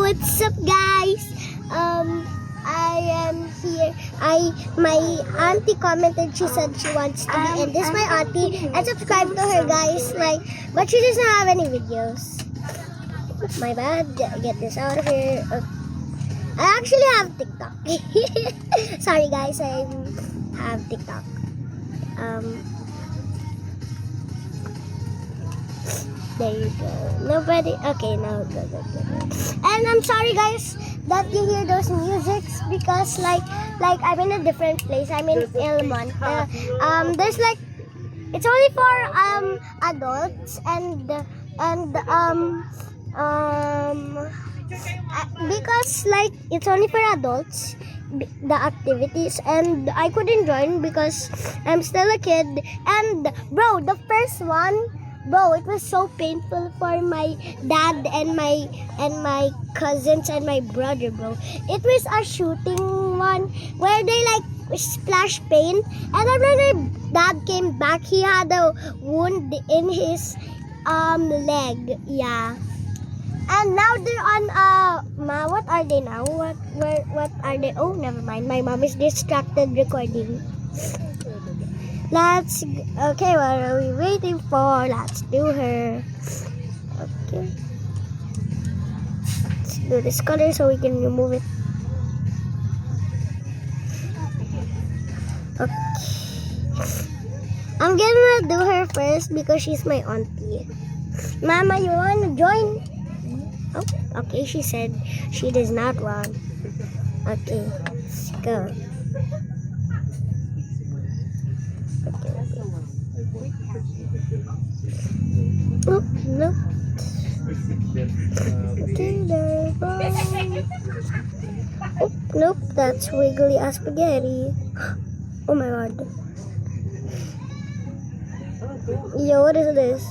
what's up, guys? I am here. My auntie commented. She said she wants to be in this. My auntie, and subscribe to her, guys. But she doesn't have any videos. My bad. Get this out of here. I actually have TikTok. Sorry, guys. I have TikTok. There you go. Nobody. Okay, now go. And I'm sorry, guys, that you hear those musics because like I'm in a different place. I'm in Ilmont. There's it's only for adults because it's only for adults, the activities, and I couldn't join because I'm still a kid. And bro, the first one, bro, it was so painful for my dad and my cousins and my brother, bro. It was a shooting one where they splash paint, and then when my dad came back, he had a wound in his leg. Yeah. And now they're on what are they now? What are they? Oh, never mind. My mom is distracted recording. Okay, what are we waiting for? Let's do her. Okay. Let's do this color so we can remove it. Okay. I'm gonna do her first because she's my auntie. Mama, you wanna join? Oh, okay, she said she does not want. Okay, let's go. Oh, no. Okay, there we go. Oh, nope, that's wiggly as spaghetti. Oh my god. Yo, what is this?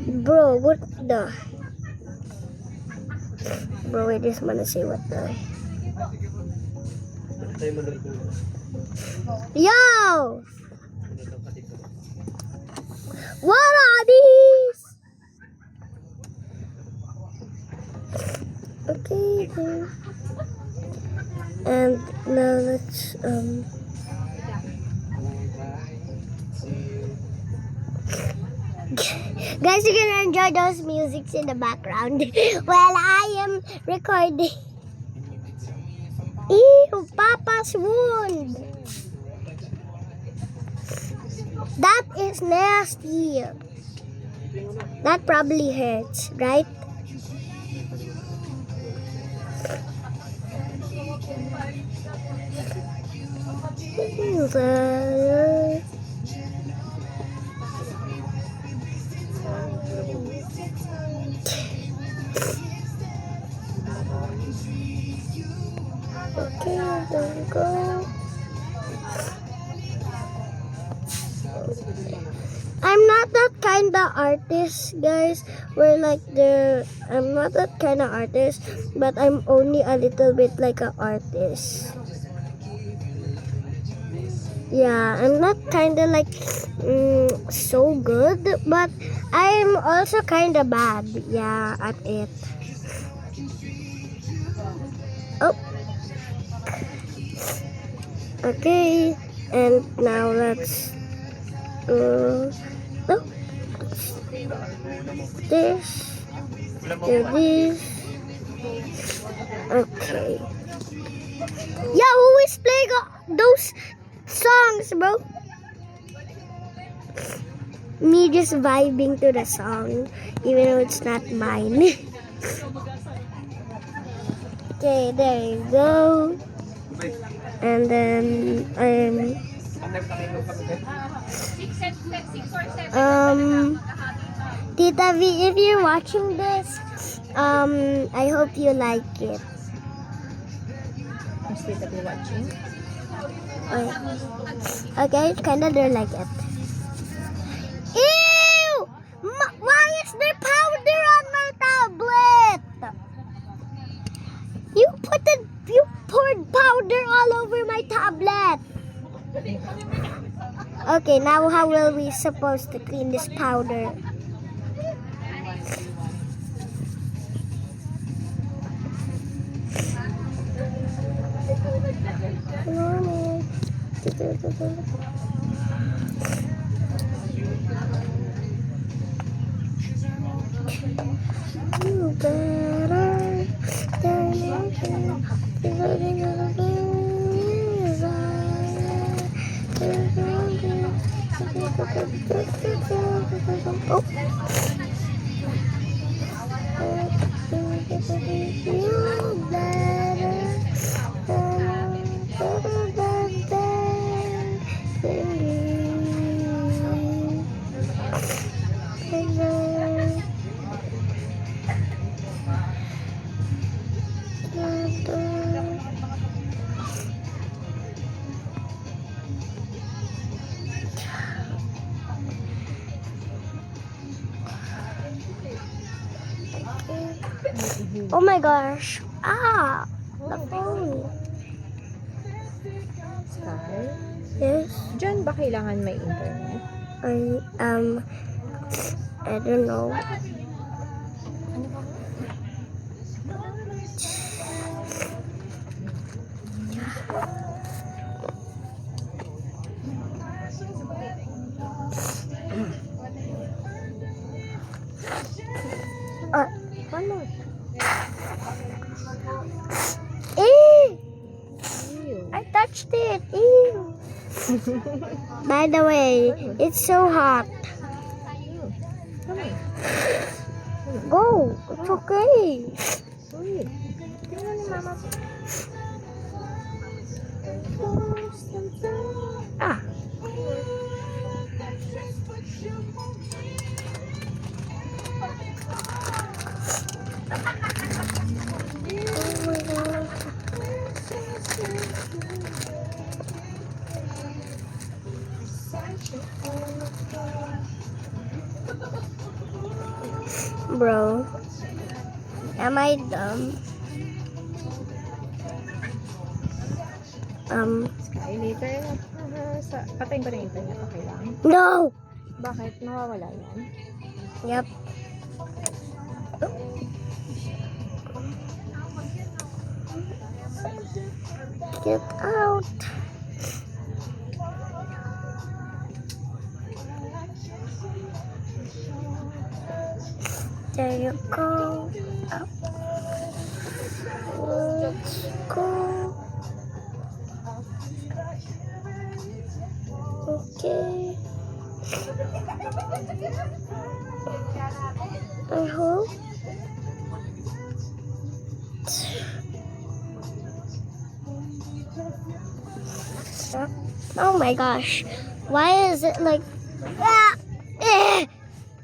Bro, what the? Bro, I just wanna say what the. Yo! What are these? Okay. And now let's guys, you can enjoy those musics in the background while I am recording. Ew, Papa's wound. That is nasty. That probably hurts, right? Okay, there we go. I'm not that kind of artist, guys. I'm not that kind of artist, but I'm only a little bit like an artist. Yeah, I'm not kind of so good, but I'm also kind of bad. Yeah, at it. Oh. Okay, and now let's do this. Okay. Yeah, who is playing those songs, bro? Me just vibing to the song, even though it's not mine. Okay, there you go. And then Tita V, if you're watching this, I hope you like it. Is Tita V watching? Okay, kinda don't like it. Ew! Why is there powder on my tablet? You poured powder all over my tablet. Okay, now how will we supposed to clean this powder? Oh my gosh. Ah, the phone. Sky? Yes. Diyan ba kailangan may internet? I don't know. Ano? I touched it. Ew. By the way, it's so hot. Go. It's okay. Uy, tingnan ni mama. Ah. Oh my God. Bro, am I dumb? Sky, later. Patayin ko na yung internet. Okay lang? No! Bakit? Nawawala yan? Yep. Get out. There you go. Up. Let's go. Okay. I hope. Oh my gosh. Why is it like... Ah! Eh!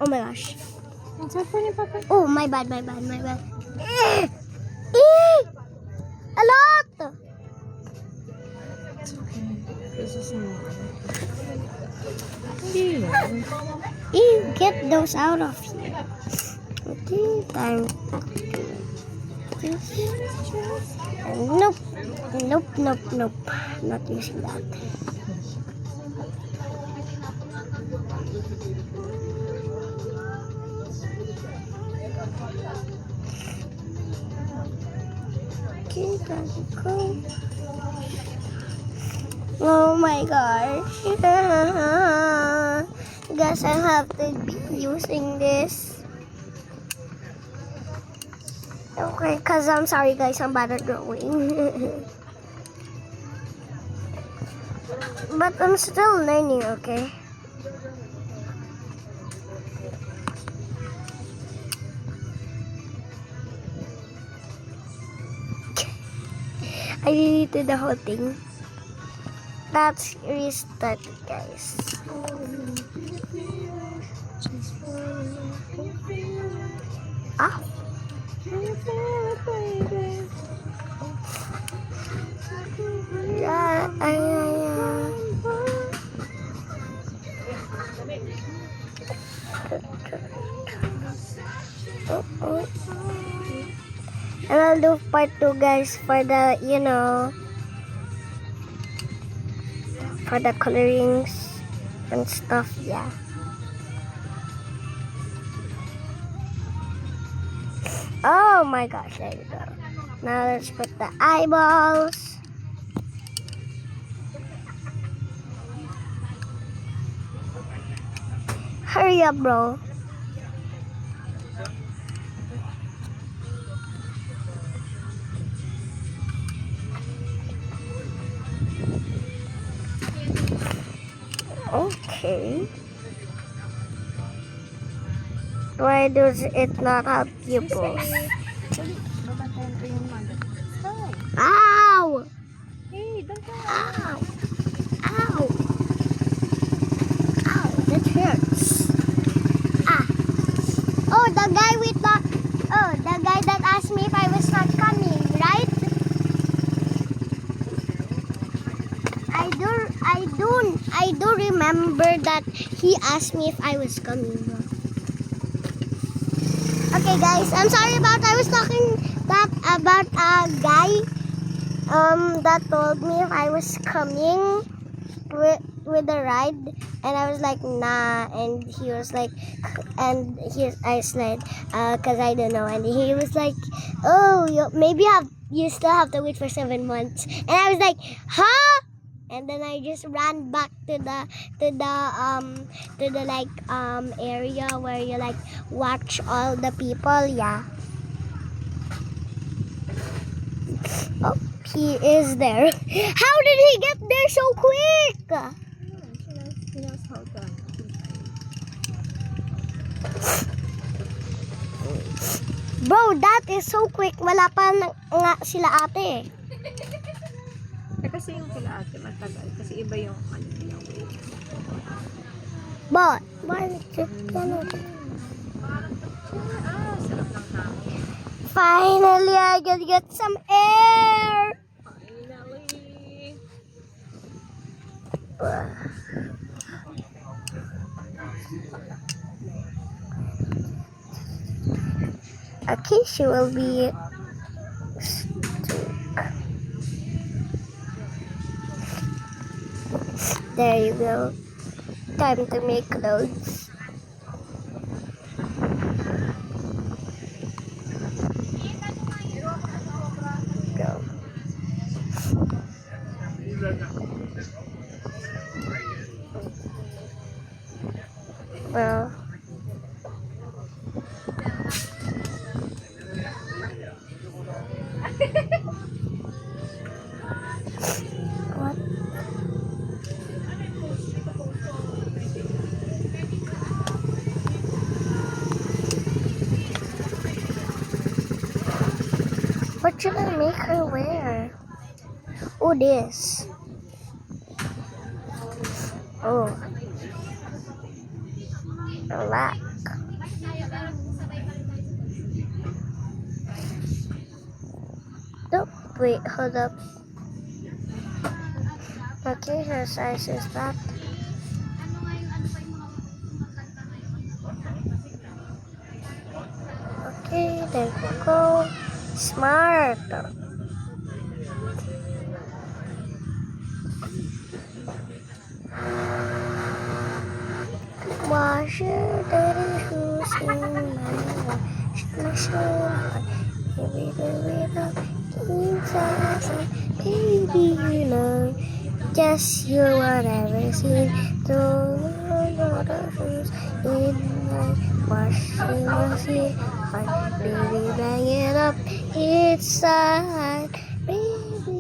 Oh my gosh. Ang cellphone ni Papa. Oh, my bad. Eh! Eh! A lot! Hindi yan. Get those out of here. Okay, time. Nope. Not using that. Okay, there we go. Oh my gosh. Guess I have to be using this. Okay, because I'm sorry guys, I'm bad at drawing. But I'm still learning, okay? I deleted the whole thing. That's restart, guys. Ah. Yeah. And I'll do part 2 guys for the, for the colorings and stuff, yeah. Oh my gosh, there you go. Now let's put the eyeballs. Hurry up, bro. Okay. Why does it not help you, bro? Babantayan ko yung mother. Stop. Ow! Hey, don't go. Ow! Ow! Ow! That hurts. Ah! Oh, the guy that asked me if I was not coming, right? I do remember that he asked me if I was coming. Okay, guys, I'm sorry about I was talking about a guy that told me if I was coming with the ride, and I was like nah, and he was like, I said cause I don't know, and he was like, oh, maybe you still have to wait for 7 months, and I was like, huh? And then I just ran back to the like area where you like watch all the people. Yeah. Oh, he is there. How did he get there so quick? She knows how to. Bro, that is so quick. Wala pa nga sila ate. Kasi yung kila ate matagal. Kasi iba yung ano niya way. But, Sarap ng hangin. finally, I can get some air. Finally. Okay, she will be. There you go. Time to make clothes. Go. Well. What? What should I make her wear? Oh, this. Oh. Black. Oh, wait, hold up. Okay, her size is that. Okay, there you go. Smart. Wash your dirty shoes in my washing machine. Baby, baby, inside, baby, you know, just you want everything. Don't know the shoes in my washing machine. Baby, bang it up inside, baby,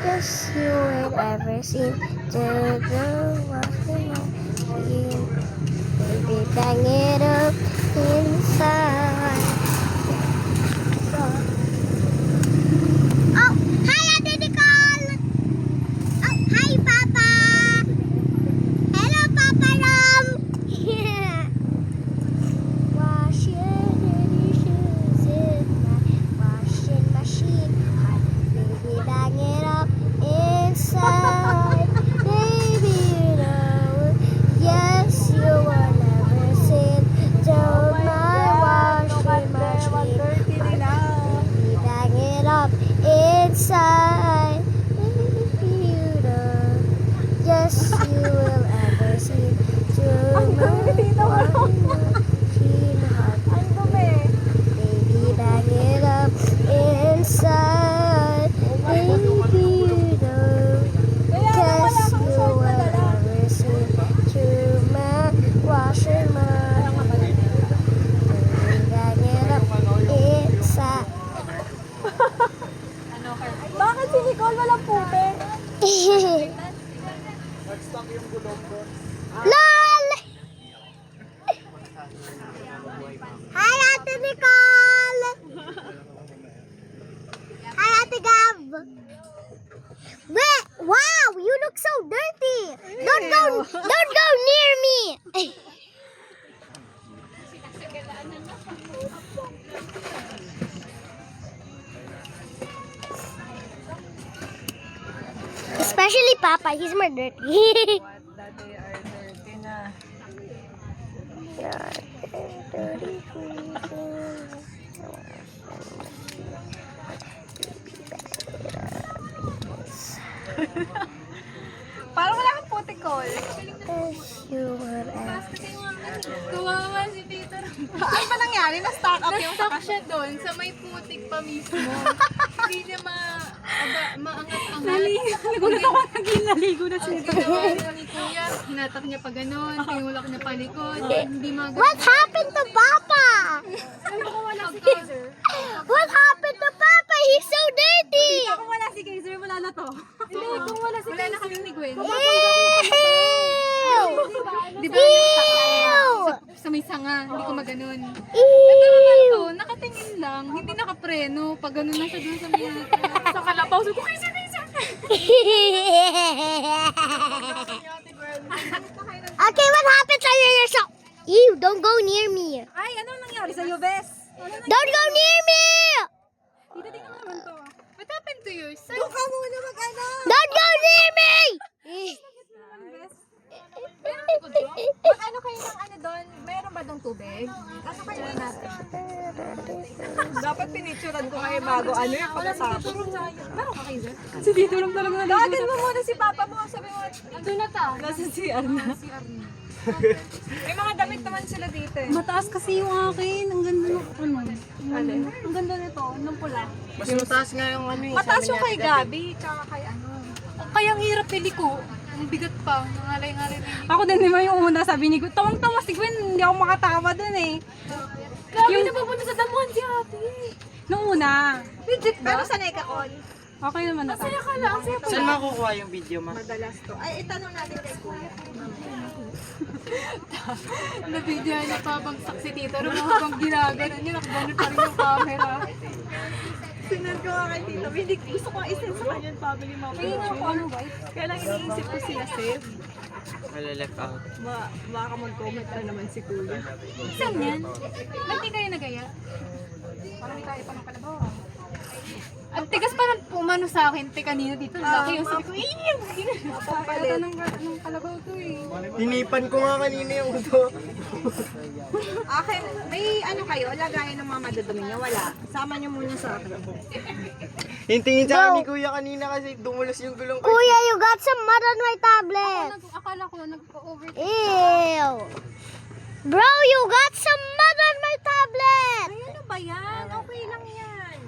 just you and everything. Don't know washing machine. Baby, bang it up inside. Oh, hi, Ate Nicole! Oh, hi, Papa! Hello, Papa Ram! Wash your dirty shoes in my washing machine. Baby, bang it up inside. Baby, you know, yes, you will never sin. Don't mind Nicole! Hi, Ate Gab! Wait, wow, you look so dirty! Don't go near me! Especially Papa, he's more dirty. That they are dirty na. Parang wala kang putikol. Kawawa si Tito. Ano ba nangyari? Na-stock up yung Na-stuck siya doon sa may putik pa mismo. Hindi niya maangat-angat. Nagulat ako naligo na Ang ginawa niya ni Kuya, hinatak niya pa ganun, tinulak niya pa likod, hindi What happened to Papa? What happened to Papa? He's so dirty! Kung wala si Kaiser, wala na to. Hindi, kung wala na kami ni Gwen. Ew! Di ba? Ew! Sa may sanga, hindi ko maganon. Ew! Ito, nakatingin lang, hindi nakapreno. Pag ganun na siya dun sa may sa kalabaw, sabi ko, Kaiser! Okay, what happened to yourself? Ew, don't go near me. Ay, ano nangyari sa'yo, Bes? Don't go near me! Dito din naman to. What happened to yours? Doon ka muna mag-ano. Don't go near me! Mag-ano kayo ng ano doon? Meron ba doon tubig? Ano kayo natin? Dapat pinicturean ko kayo bago ano yung pagkasama. Meron ka kayo dyan? Si Dito lang talaga na. Tawagin mo muna si Papa mo. Sabi mo, Doon na ta. nasa CR na. May mga damit naman sila dito eh. Mataas kasi yung akin. Ang ganda ng ano. Alin? Ang ganda nito, ng pula. Mas mataas nga yung ano yung Mataas yung kay Gabi, tsaka kay ano. Kaya ang hirap pili ko. Ang bigat pa. Nangalay-ngalay na yun. Ako din naman yung una, sabi ni Gwen. Tawang-tawa si Gwen, hindi ako makatawa dun eh. Grabe na papunta sa damuhan si ate. Nung una, Legit Pero ba? sa Nekakon, okay naman na. Kaya ka lang. Ang saya pa. Saan makukuha yung video, ma? madalas to. Ay, itanong natin kay Kuya. Na-video na pabagsak si Tito. Pero habang ginagano niya, nakaganon pa rin yung camera. Sinend ko nga kay Tito. Hindi gusto ko isend sa kanya yung family mama. Kaya nga ako ano ba? Kaya lang iniisip ko sila save. Malaleft out. Baka mag-comment na naman si Kuya. Saan yan? Ba't di kayo nagaya? Parang di tayo pa ng kalabaw. Ang tigas pa ng pumano sa akin. Kanina dito. Laki yung sabi ko, Papalit. ng kalabaw to eh. Hinipan ko nga kanina yung uto. Akin, may ano kayo, lagayan ng mga madudumi niyo. Wala. Sama niyo muna sa akin. Yung tingin sa akin ni Kuya kanina kasi dumulas yung gulong ko. Kuya, you got some mud on my tablet. Akala ko nag-over. Ew! Bro, you got some mud on my tablet. Ay, ano ba yan? Okay lang yan.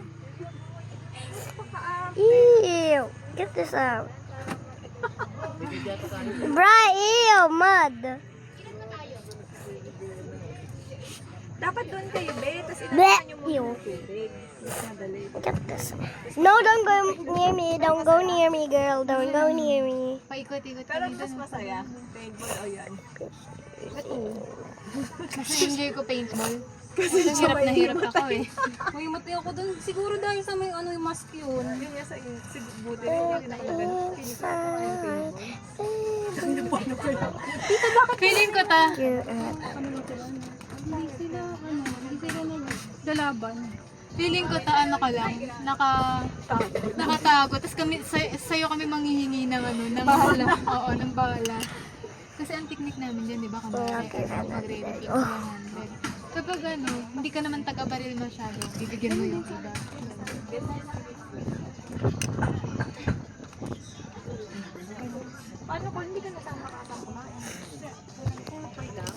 Ew! Get this out. Bra, ew, mud. Dapat doon kayo, be. Tapos Bleh! inanahan niyo muna Ew. ng tubig. Mas madali. Get this. No, don't go near me. Don't go near me, girl. Don't go near me. Paikot-ikot Pero kami mas doon. masaya. Paintball o yan. Mas enjoy ko paintball. Kasi hirap na hirap ako eh. May mati ako dun. Siguro dahil sa may ano yung mask yun. Yun nga sa si Buti rin yung kinakagan. Feeling ko ta. Hindi sila Dalaban. Feeling ko ta ano ka lang, nakatago. Tapos kami, sa'yo kami manghihingi ng ano, ng bahala. Oo, ng bahala. Kasi ang technique namin dyan, di ba? Magre-repeat 100. Kapag ano, hindi ka naman taga-baril masyado, bibigyan mo yung iba. Paano kung hindi ka nasama kumain? Okay lang.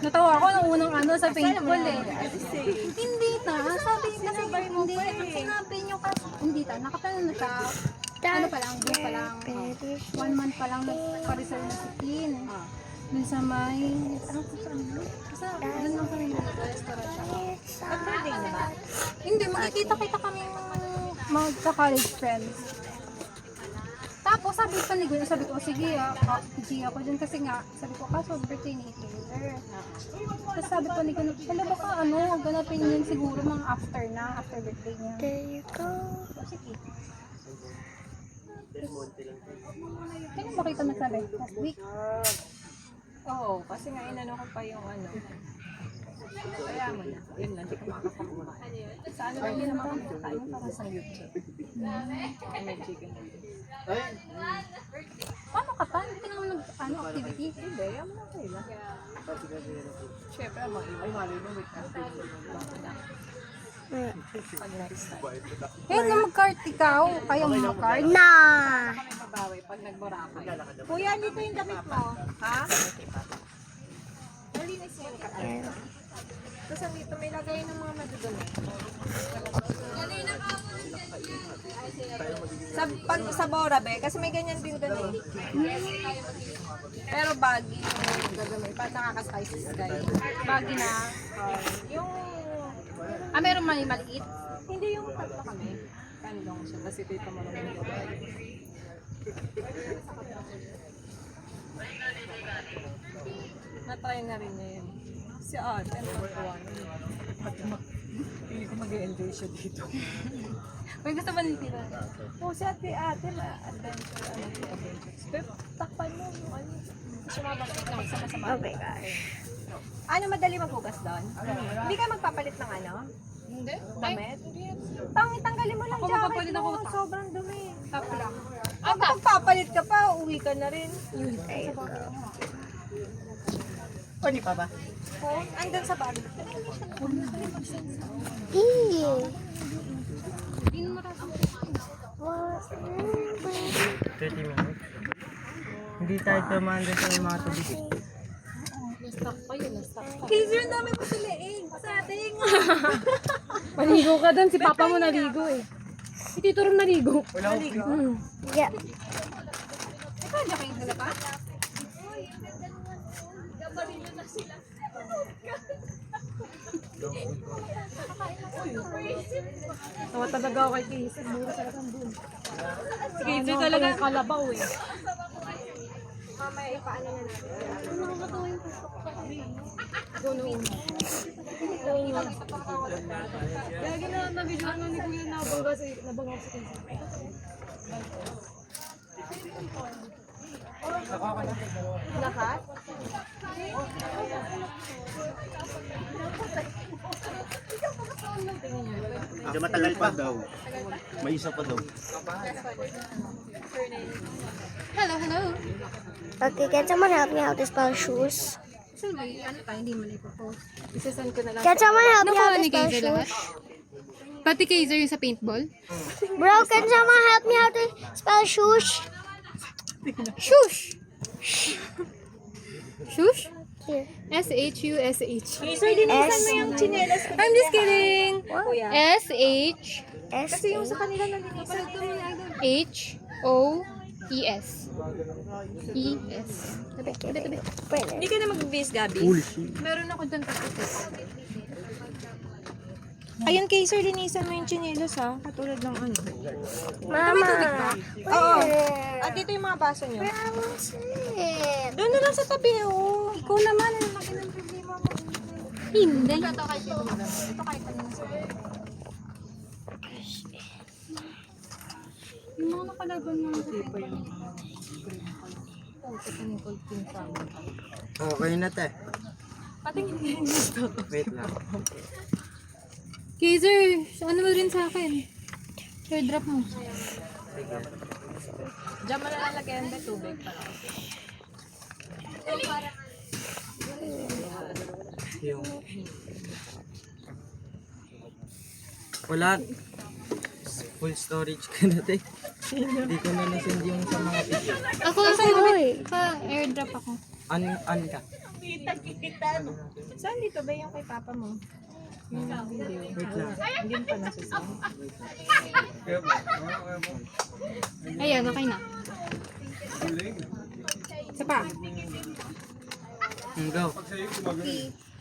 Natawa ako nung unang ano sa paintball eh. Safe. Hindi ta, sabi kasi hindi. Ang sinabi niyo kasi, hindi ta, nakapano na siya. Ano pa lang, doon pa lang. 1 month pa lang nagpa-reserve na si Kin. Dun sa may, ano po saan? Kasi doon lang kami restaurant siya. Pag-birthday na ba? Hindi, magkikita-kita kami magka-college friends. Tapos, Tapos sabi pa ni Gwen, sabi ko, sige G ako dyan kasi nga, sabi ko, kaso birthday ni Taylor. Tapos sabi pa ni Gwen, hala baka ganapin yun siguro mga after birthday niya. There you go. Sige. Kailan ba kita nagsabi? Last week? Oo, kasi nga inano ko pa yung ano. Kaya mo na. Yun lang, di ko makakakuha. Sa ano lang din naman ako tayo para sa YouTube. May chicken. Paano ka pa? Hindi ka naman activity? Hindi, yan mo na kayo. Siyempre, ay mali mo with pag next time. Eh, na mag-cart ikaw. Kaya mo mag-cart? Nah. Kami mabawi pag nagborakay. Kuya, dito yung damit mo. Ha? Malinis yan ka. Tapos andito may lagay ng mga madudumi. Pag sa Borabe, kasi may ganyan din doon eh. Pero baggy yung gagawin. Pag nakaka-spices kayo. Bagay na. Yung... Meron maliit. Hindi yung tatlo kami. Kandong siya. Kasi tito mo naman yung babae. Na-try na rin niya yun. Si ate, natuwa na yun. Hindi ko mag-enjoy siya dito. May gusto ba nila? Si ate, ma-adventure, adventures. Pero takpan mo yung ano. Kasi mabalik na magsama-sama. Oh my gosh. Ano, madali maghugas doon? Hindi ka magpapalit ng ano? Hindi. Damit? Tanggalin mo lang Ako jacket magpapalit mo. ako. Sobrang dumi. Top lang. Ang pagpapalit ka pa, uwi ka na rin. There you go. Pwede pa ba? Phone? Andun sa bag. Ew. 30 minutes. Hindi tayo tumanda sa mga tubig. Kasi yung dami mo sa leeg. Sa ating. Maligo ka doon. Si Papa mo naligo eh. Si Tito rin naligo. Wala ko. Yeah. Ikaw, diyan kayo sila pa? Tawa talaga ako kay Casey. Mura talaga ang bull. Si Casey talaga kalabaw eh. Mamaya ipaano na natin. Lagi na nabidyo ano ni Kuya nabangga si Casey. Lahat? Medyo matagal pa daw. May isa pa daw. Hello, hello. Okay, can someone help me how to spell shoes? Ano tayo, hindi mo na ipopost. Isasend ko na lang. Can someone help me how Nakuha to ni spell Kaiser lahat? shoes? Pati Kaiser yung sa paintball? Bro, can someone help me how to spell shoes? Shush! Shush? Here. S-H-U-S-H. Sir, dinisan mo yung chinelas ko. I'm just kidding! Kuya. S-H Kasi yung sa kanila nalinisan. H-O-E-S. E-S. Tabi. Hindi ka na mag-base, Gabi. Meron ako dun tapos. Ayun, kay Sir, linisan mo yung chinelas ha. Katulad ng ano. Mama. Oo. At dito yung mga baso nyo. Doon na lang sa tabi, oh. Ikaw naman, ano laki ng problema mo. Hindi. Ito kahit kanina sa Yung mga nakalaban mo. Okay na te. patingin ka yung gusto. Wait lang. Kaiser, ano mo rin sa akin? Share drop mo. Diyan mo na lalagyan ba tubig para. Yung... Wala. Full storage ka na te. Hindi ko na nasend yung sa mga picture. Ako, airdrop ako. An ka. Saan dito ba yung kay papa mo? Yung video. Wait lang. Hindi pa nasusama. Ayan, okay na. Isa pa. Go.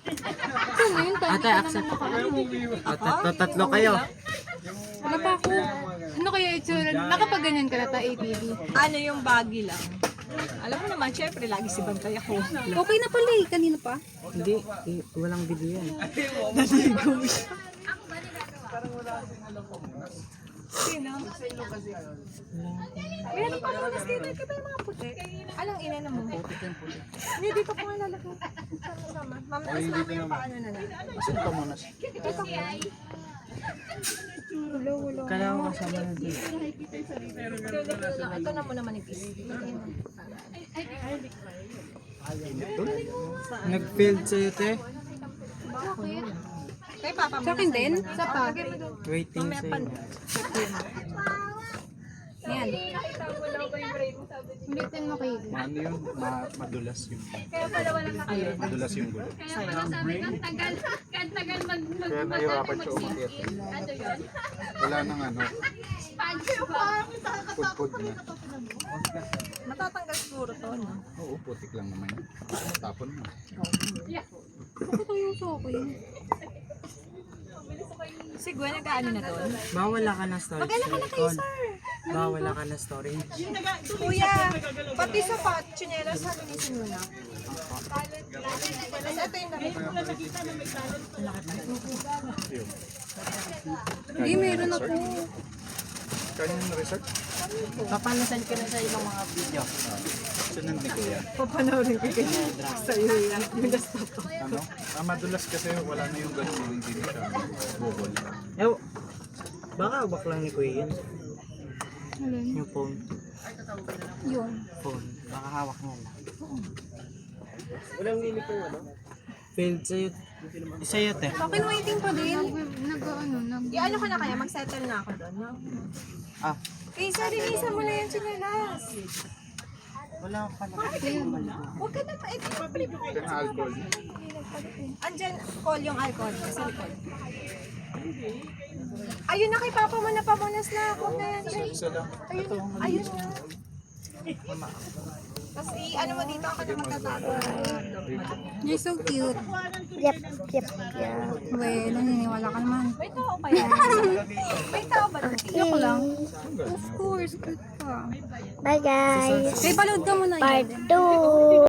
Ito na yun, Ate, accept. Tatlo kayo. Wala pa ako. Ano kaya itsura? Nakapaganyan ka na ta, ATV. Ano yung baggy lang? Alam mo naman, syempre, lagi si Bantay ako. Okay na pala eh. Kanina pa. Hindi, walang video yan. Sino? Meron pa mo, nas kayo ba yung mga puti? Anong inana mo? Hindi, dito ko nga lalaki. Sama-sama. Ma'am, tapos mamaya pa ano na lang. Asan ka muna? Kailangan ko kasama na dito. Ito na mo naman yung piece. Nag-failed sa'yo, te? Kay Papa mo. Sa akin din. Sa pa. Waiting sa'yo. Yan. Ulitin mo kayo. Ano yun? Madulas yung madulas yung gulo. Kaya nahirapan siya umakyat. Wala nang ano. Pudpud na. Matatanggal siguro to, no? Oo, putik lang naman yun. Tapon mo. Bakit yung sa akin? Si Gwen, nag-ano na doon? Bawala ka na storage. Magala ka na kayo, Tol. sir. Bawala ka na storage. Kuya, pati sa pot, chinelas, halinisin mo na. Tapos ito yung damit. Hindi, meron ako. Kanya yung research? Papanasan ko na sa ibang mga video. Sinand ni Kuya. Papanoorin ko kayo sa'yo yan. Yung desktop ko. Ano? Madulas kasi wala na yung ganun yung hindi na siya bukol. Eh, baka wak lang ni Kuya yun. Yung phone. Yun. Phone. Baka hawak niya lang. Walang limit yung ano? Failed sa'yo. Sa'yo, te. Akin waiting pa din. I-ano ko na kaya, mag-settle na ako doon, no? Ah, Eh, sorry, Lisa mo na yung chinelas. wala ka na. Huwag ka na pa, ito yung flip. Kaya na alcohol. Andyan, call yung alcohol, sa likod. Ayun na kay Papa mo na pamunas na. Huwag na yan. Isa lang. Ayun na. Tapos i-ano mo dito ako na magtatago. You're so cute. Yep, yep, yeah. We, naniniwala ka naman. May tao kaya? May tao ba doon? Joke lang. Of course, cute ka. Bye guys. Kaya palood ka muna Part yan. 2.